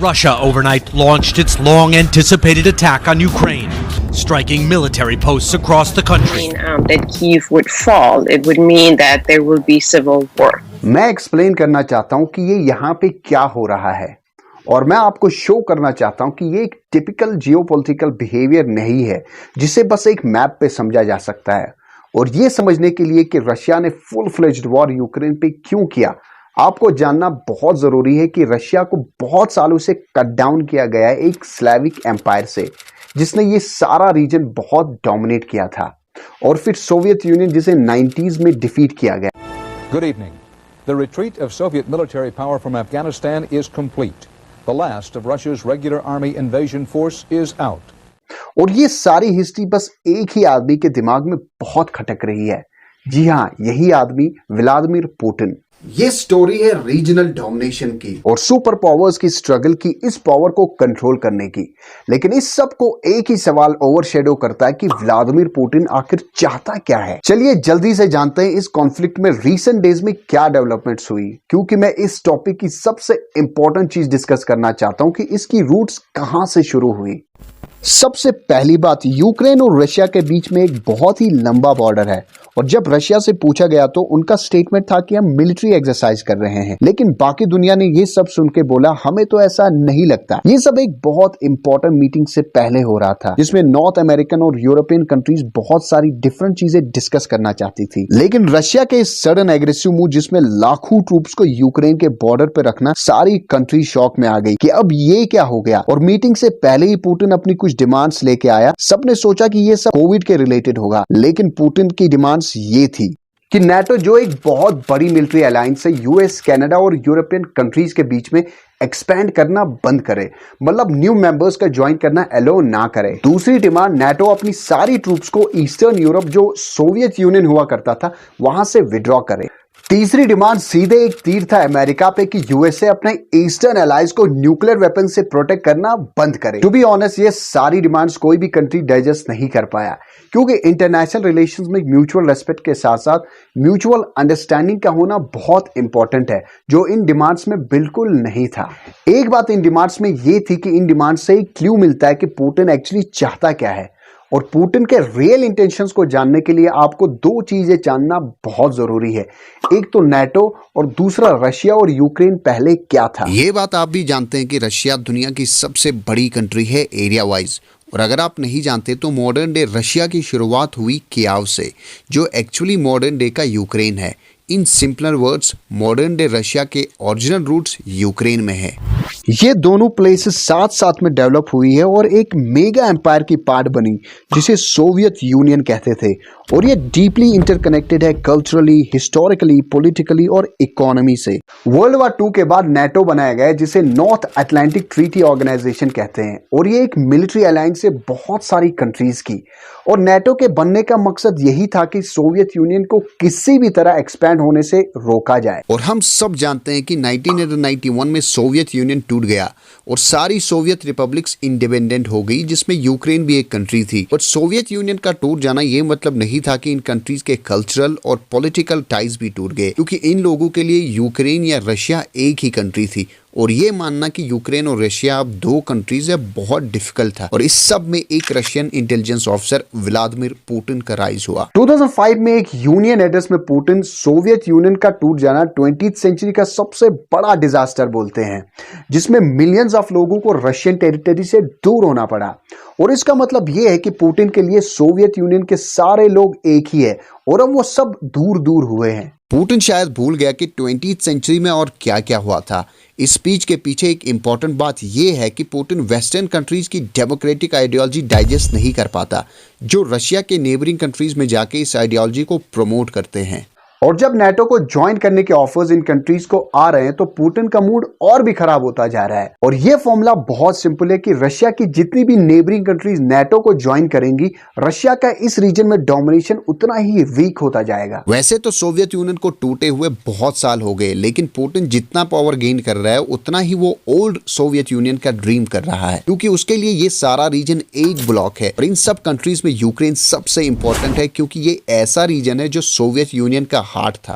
Russia overnight launched its long-anticipated attack on Ukraine, striking military posts across the country. That Kyiv would fall, it would mean that there will be civil war. मैं explain करना चाहता हूं कि ये यहाँ पे क्या हो रहा है और मैं आपको शो करना चाहता हूं कि ये एक टिपिकल जियोपॉलिटिकल बिहेवियर नहीं है जिसे बस एक मैप पे समझा जा सकता है। और ये समझने के लिए कि रशिया ने फुल फ्लेज्ड वॉर यूक्रेन पे क्यों किया, आपको जानना बहुत जरूरी है कि रशिया को बहुत सालों से कट डाउन किया गया है एक स्लेविक एम्पायर से, जिसने ये सारा रीजन बहुत डोमिनेट किया था, और फिर सोवियत यूनियन जिसे 90s में डिफीट किया गया। Good evening. The retreat of Soviet military power from Afghanistan is complete. The last of Russia's regular army invasion force is out. और ये सारी हिस्ट्री बस एक ही आदमी के दिमाग में बहुत खटक रही है। जी हाँ, यही आदमी व्लादिमीर पुतिन। ये स्टोरी है रीजनल डोमिनेशन की और सुपर पावर्स की स्ट्रगल की इस पावर को कंट्रोल करने की। लेकिन इस सब को एक ही सवाल ओवरशैडो करता है कि व्लादिमीर पुतिन आखिर चाहता क्या है। चलिए जल्दी से जानते हैं इस कॉन्फ्लिक्ट में रीसेंट डेज में क्या डेवलपमेंट्स हुई, क्योंकि मैं इस टॉपिक की सबसे इंपॉर्टेंट चीज डिस्कस करना चाहता हूं कि इसकी रूट्स कहां से शुरू हुई। सबसे पहली बात, यूक्रेन और रशिया के बीच में एक बहुत ही लंबा बॉर्डर है और जब रशिया से पूछा गया तो उनका स्टेटमेंट था कि हम मिलिट्री एक्सरसाइज कर रहे हैं, लेकिन बाकी दुनिया ने ये सब सुन के बोला हमें तो ऐसा नहीं लगता। ये सब एक बहुत इंपॉर्टेंट मीटिंग से पहले हो रहा था जिसमें नॉर्थ अमेरिकन और यूरोपियन कंट्रीज बहुत सारी डिफरेंट चीजें डिस्कस करना चाहती थी, लेकिन रशिया के इस सडन एग्रेसिव मूव जिसमें लाखों ट्रूप्स को यूक्रेन के बॉर्डर पे रखना, सारी कंट्री शॉक में आ गई कि अब ये क्या हो गया। और मीटिंग से पहले ही पुतिन अपनी कुछ डिमांड्स लेके आया। सबने सोचा कि ये सब कोविड के रिलेटेड होगा, लेकिन पुतिन की डिमांड्स ये थी कि नाटो जो एक बहुत बड़ी मिलिट्री अलायंस है यूएस, कनाडा और यूरोपियन कंट्रीज के बीच में एक्सपैंड करना बंद करे, मतलब न्यू मेंबर्स का ज्वाइन करना अलो ना करे। दूसरी डिमांड, नाटो अपनी सारी ट्रूप्स को ईस्टर्न यूरोप जो सोवियत यूनियन हुआ करता था वहां से विड्रॉ करे। तीसरी डिमांड सीधे एक तीर था अमेरिका पे कि यूएसए अपने ईस्टर्न एलाइज को न्यूक्लियर वेपन से प्रोटेक्ट करना बंद करे। टू बी ऑनेस्ट, ये सारी डिमांड्स कोई भी कंट्री डाइजेस्ट नहीं कर पाया, क्योंकि इंटरनेशनल रिलेशंस में म्यूचुअल रेस्पेक्ट के साथ साथ म्यूचुअल अंडरस्टैंडिंग का होना बहुत इंपॉर्टेंट है, जो इन डिमांड्स में बिल्कुल नहीं था। एक बात इन डिमांड्स में ये थी कि इन डिमांड्स से एक क्लू मिलता है कि पुतिन एक्चुअली चाहता क्या है, और पुतिन के रियल इंटेंशंस को जानने के लिए आपको दो चीजें जानना बहुत जरूरी है। एक तो नाटो और दूसरा रशिया और यूक्रेन पहले क्या था। ये बात आप भी जानते हैं कि रशिया दुनिया की सबसे बड़ी कंट्री है एरिया वाइज, और अगर आप नहीं जानते तो मॉडर्न डे रशिया की शुरुआत हुई कियाव से, जो एक्चुअली मॉडर्न डे का यूक्रेन है। In simpler words, modern day Russia के ओरिजिनल रूट्स यूक्रेन में है। ये दोनों प्लेसेस साथ साथ में डेवलप हुई है और एक मेगा एम्पायर की पार्ट बनी जिसे सोवियत यूनियन कहते थे, और ये डीपली इंटरकनेक्टेड है कल्चरली, हिस्टोरिकली, पॉलिटिकली और इकोनॉमी से। वर्ल्ड वार 2 के बाद नाटो बनाया गया जिसे नॉर्थ अटलांटिक ट्रीटी ऑर्गेनाइजेशन कहते हैं, और ये एक मिलिट्री अलायंस है बहुत सारी कंट्रीज की। और नाटो के बनने का मकसद यही था कि सोवियत यूनियन को किसी भी तरह एक्सपैंड होने से रोका जाए। और हम सब जानते हैं कि 1991 में सोवियत यूनियन टूट गया और सारी सोवियत रिपब्लिक्स इंडिपेंडेंट हो गई, जिसमें यूक्रेन भी एक कंट्री थी। और सोवियत यूनियन का टूट जाना ये मतलब नहीं था कि इन कंट्रीज के कल्चरल और पॉलिटिकल टाइज भी टूट गए, क्योंकि इन लोगों के लिए यूक्रेन या रशिया एक ही कंट्री थी, और ये मानना कि यूक्रेन और रशिया अब दो कंट्रीज है बहुत डिफिकल्ट था। और इस सब में एक Russian intelligence officer Vladimir Putin का राइज हुआ। 2005 में एक यूनियन एड्रेस में पुतिन सोवियत यूनियन का टूट जाना 20th सेंचुरी का सबसे बड़ा डिजास्टर बोलते हैं, जिसमें मिलियंस ऑफ लोगों को रशियन टेरिटरी से दूर होना पड़ा। और इसका मतलब यह है कि पुतिन के लिए सोवियत यूनियन के सारे लोग एक ही है और अब वो सब दूर दूर हुए हैं। पुतिन शायद भूल गया कि 20th सेंचुरी में और क्या क्या हुआ था। इस स्पीच के पीछे एक इंपॉर्टेंट बात यह है कि पुतिन वेस्टर्न कंट्रीज की डेमोक्रेटिक आइडियोलॉजी डाइजेस्ट नहीं कर पाता, जो रशिया के नेबरिंग कंट्रीज में जाके इस आइडियोलॉजी को प्रमोट करते हैं। और जब नाटो को ज्वाइन करने के ऑफर्स इन कंट्रीज को आ रहे हैं तो पुतिन का मूड और भी खराब होता जा रहा है। और यह फॉर्मूला बहुत सिंपल है कि रशिया की जितनी भी नेबरिंग कंट्रीज नाटो को ज्वाइन करेंगी, रशिया का इस रीजन में डोमिनेशन उतना ही वीक होता जाएगा। वैसे तो सोवियत यूनियन को टूटे हुए बहुत साल हो गए, लेकिन पुतिन जितना पावर गेन कर रहा है उतना ही वो ओल्ड सोवियत यूनियन का ड्रीम कर रहा है, क्योंकि उसके लिए ये सारा रीजन एक ब्लॉक है। और इन सब कंट्रीज में यूक्रेन सबसे इंपॉर्टेंट है, क्योंकि ये ऐसा रीजन है जो सोवियत यूनियन का हार्ट था।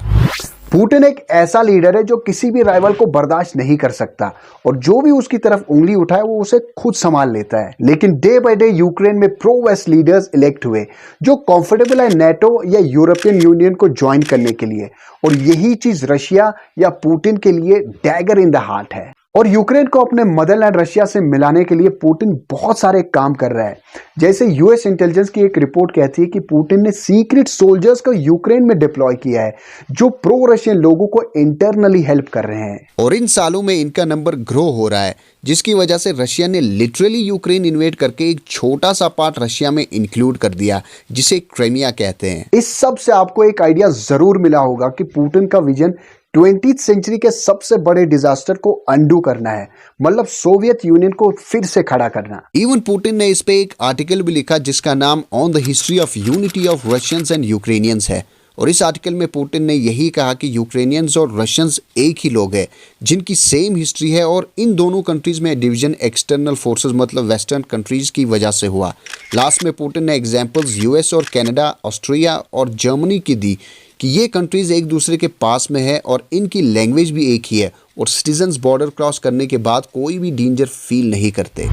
पुतिन एक ऐसा लीडर है जो किसी भी राइवल को बर्दाश्त नहीं कर सकता और जो भी उसकी तरफ उंगली उठाए वो उसे खुद संभाल लेता है। लेकिन डे बाय डे यूक्रेन में प्रो वेस्ट लीडर्स इलेक्ट हुए जो कंफर्टेबल है नेटो या यूरोपियन यूनियन को ज्वाइन करने के लिए, और यही चीज रशिया या पुतिन के लिए डैगर इन द हार्ट है। और यूक्रेन को अपने मदरलैंड रशिया से मिलाने के लिए पुतिन बहुत सारे काम कर रहा है। जैसे यूएस इंटेलिजेंस की एक रिपोर्ट कहती है कि पुतिन ने सीक्रेट सोल्जर्स को यूक्रेन में डिप्लॉय किया है जो प्रो रशियन लोगों को इंटरनली हेल्प कर रहे हैं। और इन सालों में इनका नंबर ग्रो हो रहा है, जिसकी वजह से रशिया ने लिटरली यूक्रेन इन्वेड करके एक छोटा सा पार्ट रशिया में इंक्लूड कर दिया, जिसे क्रीमिया कहते हैं। इस सब से आपको एक आइडिया जरूर मिला होगा कि पुतिन का विजन 20th सेंचुरी के सबसे बड़े डिजास्टर को अंडू करना है, मतलब सोवियत यूनियन को फिर से खड़ा करना। इवन पुतिन ने इस पे एक आर्टिकल भी लिखा जिसका नाम on the history of unity of Russians and Ukrainians है। और इस आर्टिकल में पुतिन ने यही कहा कि यूक्रेनियंस और रशियंस एक ही लोग हैं जिनकी सेम हिस्ट्री है, और इन दोनों कंट्रीज में डिवीजन एक्सटर्नल फोर्सेस मतलब वेस्टर्न कंट्रीज की वजह से हुआ। लास्ट में पुतिन ने एग्जांपल्स यूएस और कनाडा, ऑस्ट्रिया और जर्मनी की दी कि ये कंट्रीज एक दूसरे के पास में है और इनकी लैंग्वेज भी एक ही है, और सिटीजन्स बॉर्डर क्रॉस करने के बाद कोई भी डेंजर फील नहीं करते।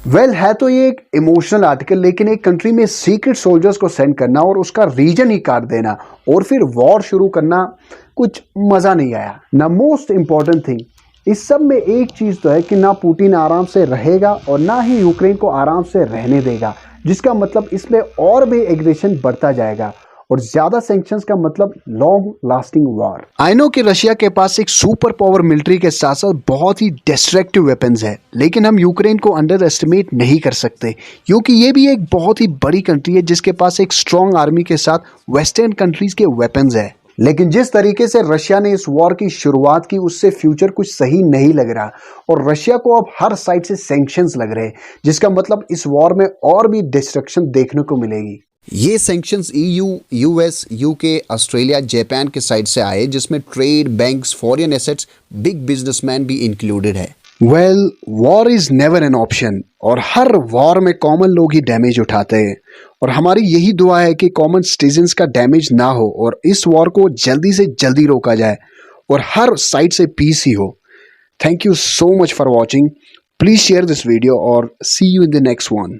है तो ये एक इमोशनल आर्टिकल, लेकिन एक कंट्री में सीक्रेट सोल्जर्स को सेंड करना और उसका रीजन ही काट देना और फिर वॉर शुरू करना कुछ मजा नहीं आया ना। मोस्ट इंपॉर्टेंट थिंग इस सब में एक चीज तो है कि ना पुतिन आराम से रहेगा और ना ही यूक्रेन को आराम से रहने देगा, जिसका मतलब इसमें और भी एग्रेशन बढ़ता जाएगा और ज्यादा सैंक्शंस का मतलब long lasting war. I know कि रशिया के पास एक सुपर पावर मिलिट्री के साथ साथ बहुत ही डिस्ट्रक्टिव वेपन्स है, लेकिन हम यूक्रेन को अंडर एस्टिमेट नहीं कर सकते क्योंकि ये भी एक बहुत ही बड़ी कंट्री है जिसके पास एक स्ट्रॉन्ग आर्मी के साथ वेस्टर्न कंट्रीज के वेपन्स है। लेकिन जिस तरीके से रशिया ने इस वॉर की शुरुआत की उससे फ्यूचर कुछ सही नहीं लग रहा और रशिया को अब हर साइड से सैंक्शंस लग रहे हैं, जिसका मतलब इस वॉर में और भी डिस्ट्रक्शन देखने को मिलेगी। ये sanctions EU, US, UK, Australia, Japan के साइड से आए, जिसमें trade, banks, foreign assets, big businessman भी इंक्लूडेड है। Well, war is never an option और हर वॉर में कॉमन लोग ही डैमेज उठाते हैं और हमारी यही दुआ है कि कॉमन सिटीजन्स का डैमेज ना हो और इस वॉर को जल्दी से जल्दी रोका जाए और हर साइड से पीस ही हो। Thank you so much for watching. Please share this video और see you in the next one.